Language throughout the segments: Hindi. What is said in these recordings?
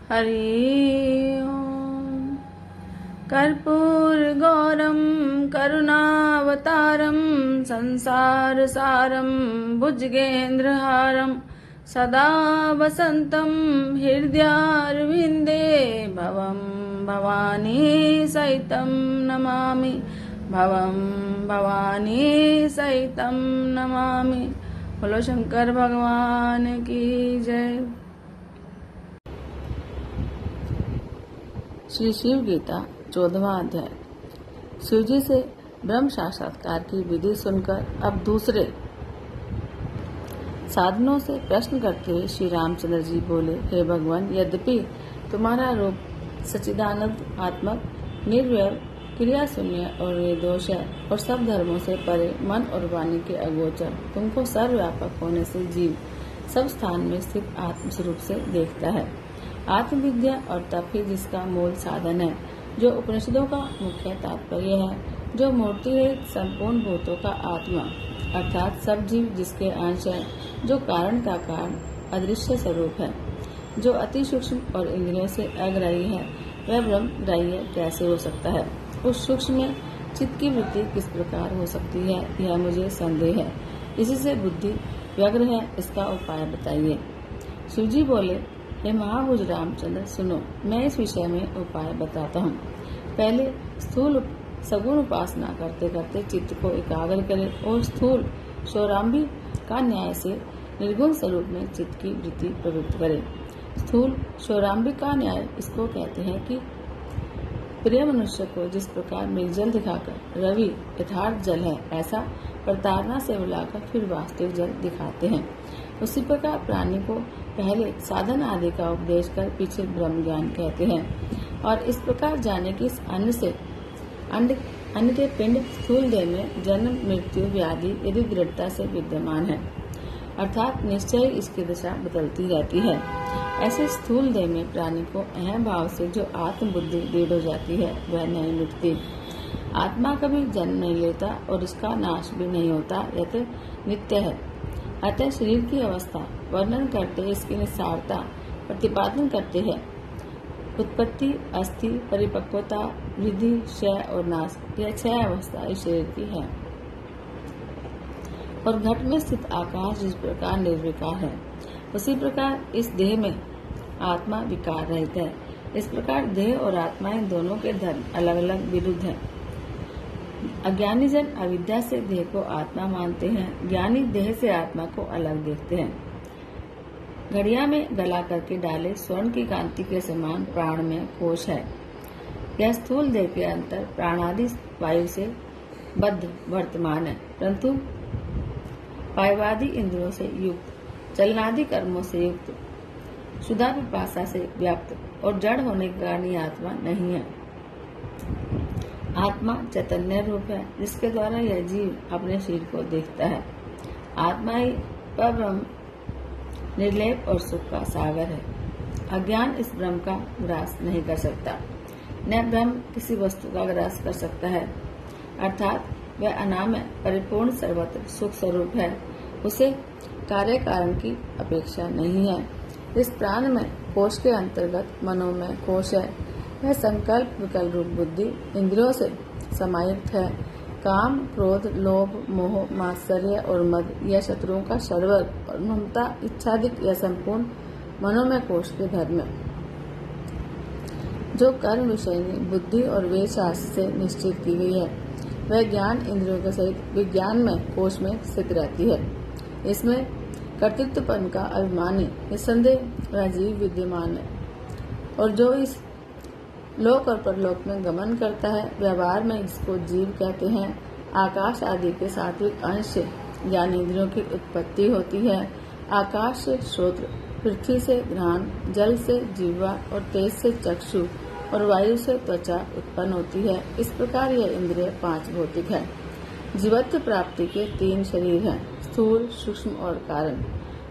हरि ओम। कर्पूरगौरं करुणावतारं संसारसारं भुजगेन्द्रहारं सदा वसन्तं हृदयारविन्दे भवं भवानी सहितं नमामि। भवं भवानी सहितं नमामि। बोलो शंकर भगवान की जय। श्री शिव गीता 14वां अध्याय। शिवजी से ब्रह्म साक्षात्कार की विधि सुनकर अब दूसरे साधनों से प्रश्न करते हुए श्री रामचंद्र जी बोले, हे भगवान, यद्यपि तुम्हारा रूप सच्चिदानंद आत्मक, निर्वैर, क्रिया शून्य और निर्दोष है और सब धर्मों से परे, मन और वाणी के अगोचर, तुमको सर्वव्यापक होने से जीव सब स्थान में स्थित आत्म स्वरूप से देखता है। आत्मविद्या और तप ही जिसका मूल साधन है, जो उपनिषदों का मुख्य तात्पर्य है, जो मूर्ति है संपूर्ण भूतों का आत्मा अर्थात सब जीव जिसके अंश है, जो कारण का कारण अदृश्य स्वरूप है, जो अति सूक्ष्म और इंद्रियों से अग्राही है, वह ब्रह्म ग्राह्य कैसे हो सकता है? उस सूक्ष्म में चित्त की वृत्ति किस प्रकार हो सकती है, यह मुझे संदेह है। इसी से बुद्धि व्यग्र है, इसका उपाय बताइए। शिवजी बोले, हे महाभुज रामचंद्र, सुनो, मैं इस विषय में उपाय बताता हूँ। पहले स्थूल सगुण उपासना करते करते चित्त को एकाग्र करें और स्थूल शौराम्भी का न्याय से निर्गुण स्वरूप में चित्त की वृत्ति प्रवृत्त करें। स्थूल शौराम्भी का न्याय इसको कहते हैं कि प्रिय मनुष्य को जिस प्रकार निर्जल दिखाकर रवि यथार्थ जल है, ऐसा प्रताड़ना से बुलाकर फिर वास्तविक जल दिखाते हैं, उसी प्रकार प्राणी को पहले साधन आदि का उपदेश कर पीछे ब्रह्म ज्ञान कहते हैं। और इस प्रकार जाने कि इस अन्न के पिंड स्थूल देह में जन्म मृत्यु व्याधि यदि दृढ़ता से विद्यमान है, अर्थात निश्चय इसकी दशा बदलती रहती है, ऐसे स्थूल देह में प्राणी को अहम भाव से जो आत्म बुद्धि दृढ़ हो जाती है, वह नहीं मिटती। आत्मा कभी जन्म नहीं लेता और इसका नाश भी नहीं होता, यह तो नित्य है। अतः शरीर की अवस्था वर्णन करते इसकी निस्सारता प्रतिपादन करते हैं। उत्पत्ति, अस्थि, परिपक्वता, वृद्धि, क्षय और नाश, यह 6 अवस्था इस शरीर की है। और घट में स्थित आकाश जिस प्रकार निर्विकार है, उसी प्रकार इस देह में आत्मा विकार रहित है। इस प्रकार देह और आत्मा इन दोनों के धर्म अलग अलग विरुद्ध हैं। अज्ञानी जन अविद्या से देह को आत्मा मानते हैं, ज्ञानी देह से आत्मा को अलग देखते हैं। घड़िया में गला करके डाले स्वर्ण की कांति के समान प्राण में कोश है। यह स्थूल देह के अंतर प्राणादि वायु से बद्ध वर्तमान है, परंतु पायवादी इंद्रियों से युक्त, चलनादि कर्मों से युक्त, क्षुधा पिपासा से व्याप्त और जड़ होने के कारण यह आत्मा नहीं है। आत्मा चैतन्य रूप है, जिसके द्वारा यह जीव अपने शरीर को देखता है। आत्मा ही परब्रह्म निर्लेप और सुख का सागर है। अज्ञान इस ब्रह्म का ग्रास नहीं कर सकता, न ब्रह्म किसी वस्तु का ग्रास कर सकता है, अर्थात वह अनामय परिपूर्ण सर्वत्र सुख स्वरूप है, उसे कार्य कारण की अपेक्षा नहीं है। इस प्राण में कोश के अंतर्गत मनोमय कोश है, वह संकल्प विकल्प रूप बुद्धि इंद्रियों से समायुक्त है। काम, क्रोध, लोभ, मोह, मात्सर्य और मद यह शत्रुओं का शर्वर और ममता, इच्छादिक यह संपूर्ण मनोमय कोश के धर्म है, जो कर्म विषयनी बुद्धि और वेद शास्त्र से निश्चित की गई है। वह ज्ञान इंद्रियों के सहित विज्ञान में कोश में स्थित रहती है। इसमें कर्तृत्वपन का अभिमानी निसंदेह वह जीव विद्यमान है, और जो इस लोक और परलोक में गमन करता है, व्यवहार में इसको जीव कहते हैं। आकाश आदि के सात्विक अंश से ज्ञान इंद्रियों की उत्पत्ति होती है। आकाश से श्रोत्र, पृथ्वी से घ्राण, जल से जिह्वा और तेज से चक्षु और वायु से त्वचा उत्पन्न होती है। इस प्रकार यह इंद्रिय 5 भौतिक है। जीवत्व प्राप्ति के 3 शरीर हैं, स्थूल, सूक्ष्म और कारण।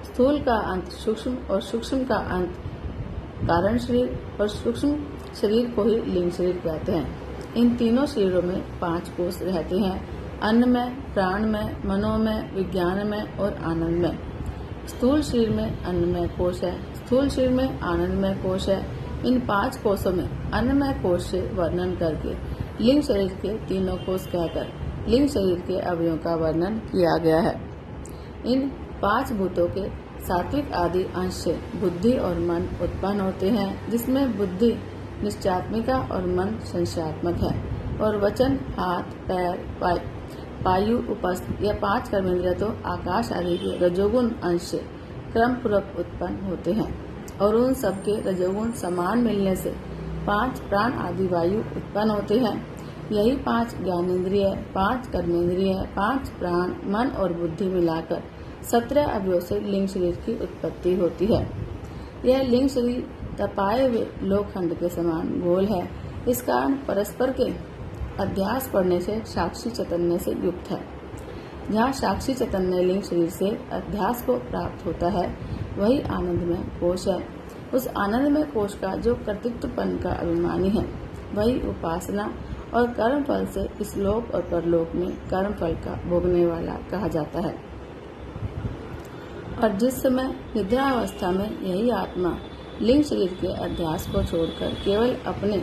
स्थूल का अंत सूक्ष्म और सूक्ष्म का अंत कारण शरीर, और सूक्ष्म शरीर को ही लिंग शरीर कहते हैं। इन तीनों शरीरों में 5 कोश रहते हैं, अन्नमय, प्राणमय, मनोमय, विज्ञानमय और आनंदमय। स्थूल शरीर में अन्नमय कोश है, स्थूल शरीर में आनंदमय कोश है, इन 5 कोशों में अन्नमय कोश से वर्णन करके लिंग शरीर के तीनों कोश कहकर लिंग शरीर के अवयवों का वर्णन किया गया है। इन 5 भूतों के सात्विक आदि अंश से बुद्धि और मन उत्पन्न होते हैं, जिसमें बुद्धि निश्चयात्मिका और मन संशयात्मक है, और वचन, हाथ, पैर, पायु, उपस्थ यह 5 कर्मेंद्रिय तो आकाश आदि के रजोगुण अंश से क्रम पूर्वक उत्पन्न होते हैं, और उन सबके रजोगुण समान मिलने से 5 प्राण आदि वायु उत्पन्न होते हैं। यही 5 ज्ञानेन्द्रिय, 5 कर्मेंद्रिय, 5 प्राण, मन और बुद्धि मिलाकर 17 अवयवों से लिंग शरीर की उत्पत्ति होती है। यह लिंग शरीर तपाए हुए लोखंड के समान गोल है। इस कारण परस्पर के अध्यास पढ़ने से साक्षी चैतन्य से युक्त है। जहाँ साक्षी चैतन्य लिंग शरीर से अध्यास को प्राप्त होता है, वही आनंदमय कोश है। उस आनंदमय कोश का जो कर्तृत्वपन का अभिमानी है, वही उपासना और कर्म फल से इस लोक और परलोक में कर्म फल का भोगने वाला कहा जाता है। और जिस समय निद्रावस्था में यही आत्मा लिंग शरीर के अध्यास को छोड़कर केवल अपने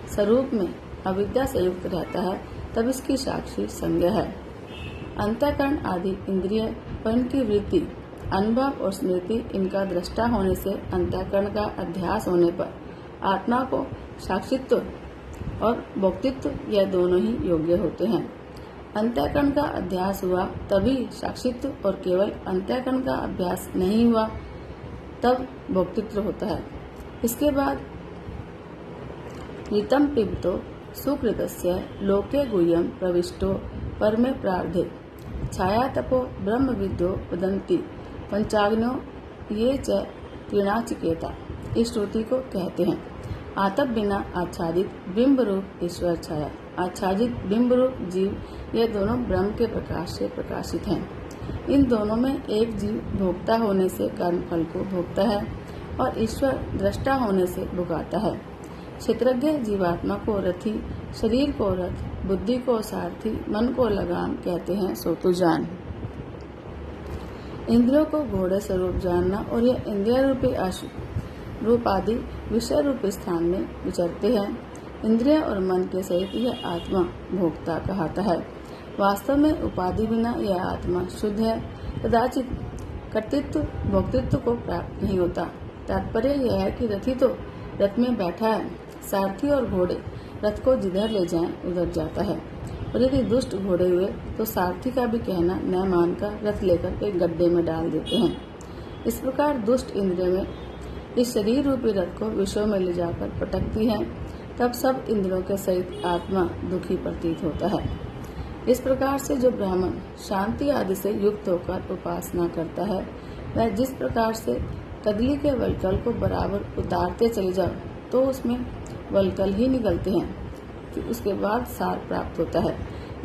स्वरूप में अविद्या से युक्त रहता है, तब इसकी साक्षी संज्ञा है। अंतःकरण आदि इंद्रिय और इनकी वृत्ति, अनुभव और स्मृति इनका दृष्टा होने से अंतःकरण का अध्यास होने पर आत्मा को साक्षित्व और भोक्तृत्व यह दोनों ही योग्य होते हैं। अंतःकरण का अध्यास हुआ तभी साक्षित्व, और केवल अंतःकरण का अभ्यास नहीं हुआ तब भोक्तृत्व होता है। इसके बाद ऋतं पिबतो सुकृतस्य लोके गुह्यं प्रविष्टो परमे प्रार्धे छाया तपो ब्रह्म विद्यो वदन्ति पंचाग्नो ये च त्रिणाचिकेता। इस श्रुति को कहते हैं। आतप बिना आच्छादित बिंब रूप ईश्वर छाया, आच्छादित बिंब रूप जीव, ये दोनों ब्रह्म के प्रकाश से प्रकाशित हैं। इन दोनों में एक जीव भोक्ता होने से कर्म फल को भोगता है, और ईश्वर दृष्टा होने से भुगाता है। क्षेत्रज्ञ जीवात्मा को रथी, शरीर को रथ, बुद्धि को सारथी, मन को लगाम कहते हैं, सो तू जान। इंद्रियों को घोड़े स्वरूप जानना, और यह इंद्रिय रूपी अश्व रूप आदि विषय रूप स्थान में विचरते हैं। इंद्रिय और मन के सहित यह आत्मा भोक्ता कहता है। वास्तव में उपाधि बिना यह आत्मा शुद्ध है। कदाचित कर्तृत्व भोक्तृत्व को प्राप्त नहीं होता। तात्पर्य यह है कि रथी तो रथ में बैठा है, सारथी और घोड़े रथ को जिधर ले जाएं उधर जाता है, और यदि दुष्ट घोड़े हुए तो सारथी का भी कहना न मानकर रथ लेकर एक गड्ढे में डाल देते हैं। इस प्रकार दुष्ट इंद्रिय में इस शरीर रूपी रथ को विषयों में ले जाकर पटकती है, तब सब इंद्रियों के सहित आत्मा दुखी प्रतीत होता है। इस प्रकार से जो ब्राह्मण शांति आदि से युक्त होकर उपासना करता है, वह जिस प्रकार से कदली के वलकल को बराबर उतारते चले जाओ तो उसमें वलकल ही निकलते हैं कि उसके बाद सार प्राप्त होता है।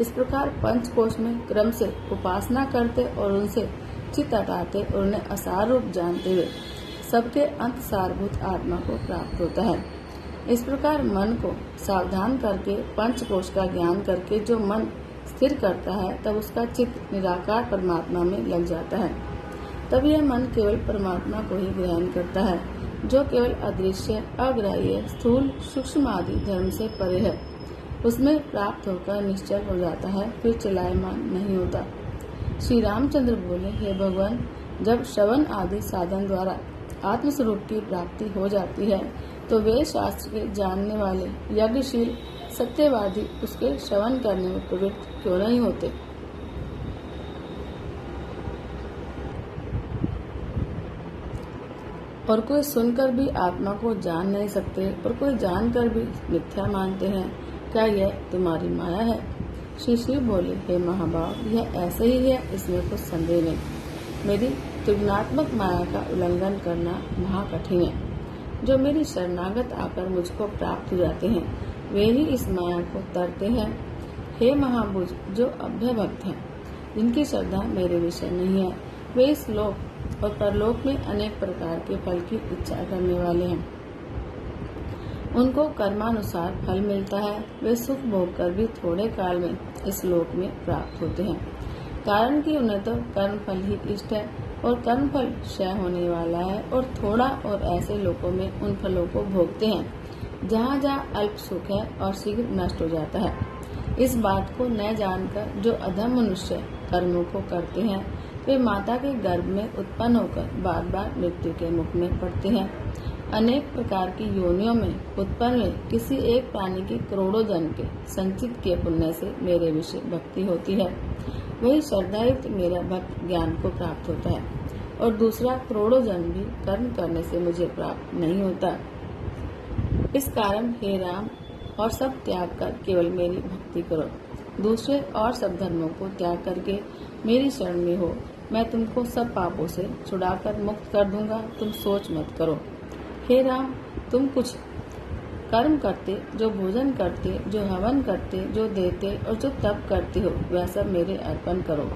इस प्रकार पंचकोश में क्रम से उपासना करते और उनसे चित्त हटाते और उन्हें असार रूप जानते हुए सबके अंत सारभूत आत्मा को प्राप्त होता है। इस प्रकार मन को सावधान करके पंचकोश का ज्ञान करके जो मन स्थिर करता है, तब उसका चित्त निराकार परमात्मा में लग जाता है। तब यह मन केवल परमात्मा को ही ग्रहण करता है, जो केवल अदृश्य, अग्राह्य, स्थूल, सूक्ष्म आदि धर्म से परे है। उसमें प्राप्त होकर निश्चल हो जाता है, फिर चलायमान नहीं होता। श्री रामचंद्र बोले, हे भगवान, जब श्रवण आदि साधन द्वारा आत्मस्वरूप की प्राप्ति हो जाती है, तो वे शास्त्र के जानने वाले यज्ञशील सत्यवादी उसके श्रवण करने में प्रवृत्त क्यों नहीं होते। और कोई सुनकर भी आत्मा को जान नहीं सकते, और कोई जानकर भी मिथ्या मानते हैं। क्या यह तुम्हारी माया है? श्री शिव बोले, हे महाभाव, यह ऐसे ही है, इसमें कुछ संदेह नहीं। मेरी त्रिगुणात्मक माया का उल्लंघन करना महाकठिन है। जो मेरी शरणागत आकर मुझको प्राप्त हो जाते हैं, वे ही इस माया को तरते हैं। हे महाभुज, जो अभ्य भक्त हैं, जिनकी श्रद्धा मेरे विषय नहीं है, वे इस लोक और परलोक में अनेक प्रकार के फल की इच्छा करने वाले हैं। उनको कर्मानुसार फल मिलता है। वे सुख भोग कर भी थोड़े काल में इस लोक में प्राप्त होते हैं, कारण कि उन्हें तो कर्म फल ही इष्ट है। और कर्मफल क्षय होने वाला है, और थोड़ा और ऐसे लोगों में उन फलों को भोगते हैं जहाँ जहाँ अल्प सुख है और शीघ्र नष्ट हो जाता है। इस बात को न जानकर जो अधम मनुष्य कर्मों को करते हैं वे माता के गर्भ में उत्पन्न होकर बार बार मृत्यु के मुख में पड़ते हैं। अनेक प्रकार की योनियों में उत्पन्न हुए किसी एक प्राणी की करोड़ों जन्म के संचित के पुण्य से मेरे विषय भक्ति होती है। वही श्रद्धायुक्त मेरा भक्त ज्ञान को प्राप्त होता है, और दूसरा करोड़ों जन्म भी कर्म करने से मुझे प्राप्त नहीं होता। इस कारण हे राम, और सब त्याग कर केवल मेरी भक्ति करो। दूसरे और सब धर्मों को त्याग करके मेरी शरण में हो, मैं तुमको सब पापों से छुड़ाकर मुक्त कर दूंगा। तुम सोच मत करो। हे राम, तुम कुछ कर्म करते, जो भोजन करते, जो हवन करते, जो देते और जो तप करते हो, वह सब मेरे अर्पण करो।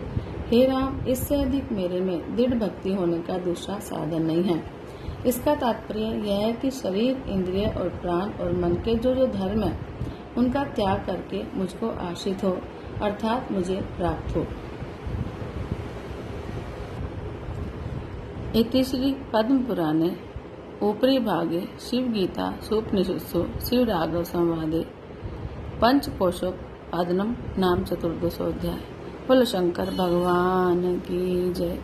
हे राम, इससे अधिक मेरे में दृढ़ भक्ति होने का दूसरा साधन नहीं है। इसका तात्पर्य यह है कि शरीर, इंद्रिय और प्राण और मन के जो जो धर्म है उनका त्याग करके मुझको आश्रित हो, अर्थात मुझे प्राप्त हो। इति श्री पद्म पुराणे ऊपरी भागे शिव गीता सूपनिषत्सु शिव राघव संवादे पंचकोशोपादनम नाम चतुर्दशोऽध्याय। बोलो शंकर भगवान की जय।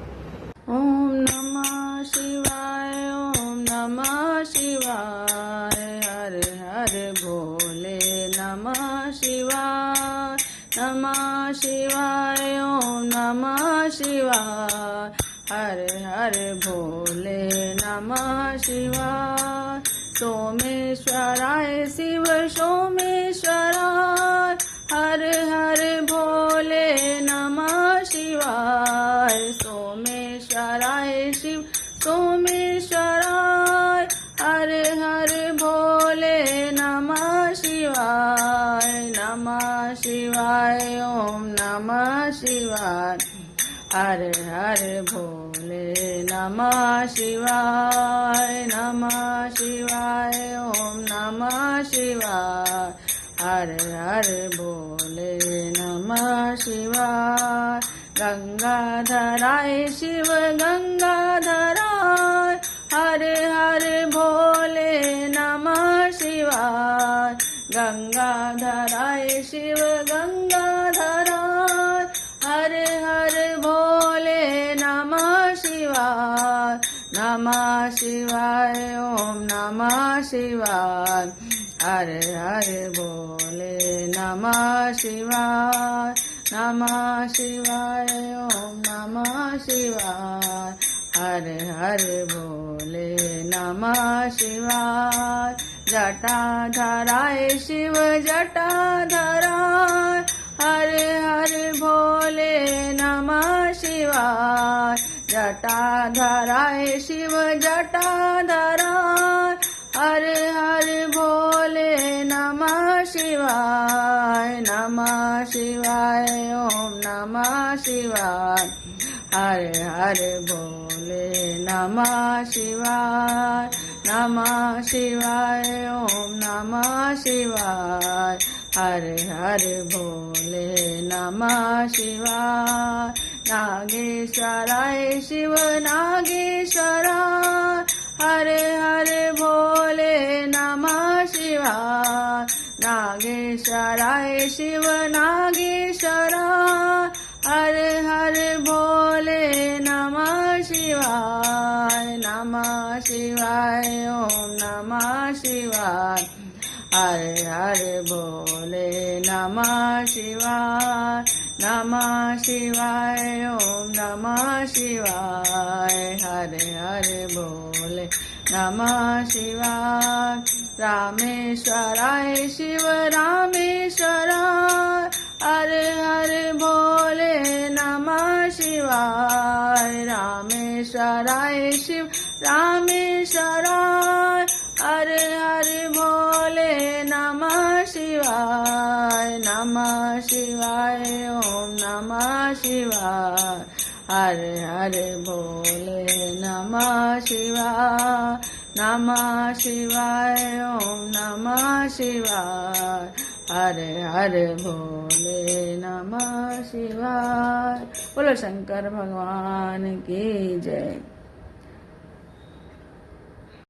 ओम नमः शिवाय, ओम नमः शिवाय, हर हर भोले नमः शिवाय, नमः शिवाय, ओम नमः शिवाय, हर हर भोले नमः शिवाय। सोमेश्वराय शिव सोमेश्वराय, हर हर भोले नमः शिवाय। सोमेश्वराय शिव सोमेश्वराय, हर हर भोले नमः शिवाय। नमः शिवाय, ओम नमः शिवाय, हर हर भोले नमः शिवाय। नमः शिवाय, ओम नमः शिवाय, हर हर भोले नमः शिवाय। गंगाधराय शिव गंगाधराय, हर हर भोले नमः शिवाय। गंगाधराय शिव गंगाधराय, हर हर भोले नमः शिवाय। नमः शिवाय, ओम नमः शिवाय, हर हर भोले नमः शिवाय। नमः शिवाय, ओम नमः शिवाय, हर हर भोले नमः शिवाय। जटाधराय शिव जटाधराय, हर हर भोले नमः शिवाय। जटाधराय शिव जटाधराय, हर हर भोले नमः शिवाय। नमः शिवाय, ओम नमः शिवाय, हर हर भोले नमः शिवाय। नमः शिवाय, ओम नमः शिवाय, हर हर भोले नमः शिवाय। नागेश्वराय शिव नागेश्वराय, हर हर भोले नमः शिवाय। नागेश्वराय शिव नागेश्वराय, हर हर भोले नमः शिवाय। नमः शिवाय, ओम नमः शिवाय, हर हर भोले नमः शिवाय। नमः शिवाय, ओम नमः शिवाय, हर हर भोले नमः शिवाय। रामेश्वराय शिव रामेश्वराय, हर हर भोले नमः शिवाय। रामेश्वराय शिव रामेश्वराय, हर हर भोले नमः शिवाय। नमः शिवाय, ओम नमः शिवाय, हर हर भोले नमः शिवाय। नमः शिवाय, ओम नमः शिवाय, हरे हरे भोले नमः शिवाय। बोलो शंकर भगवान की जय।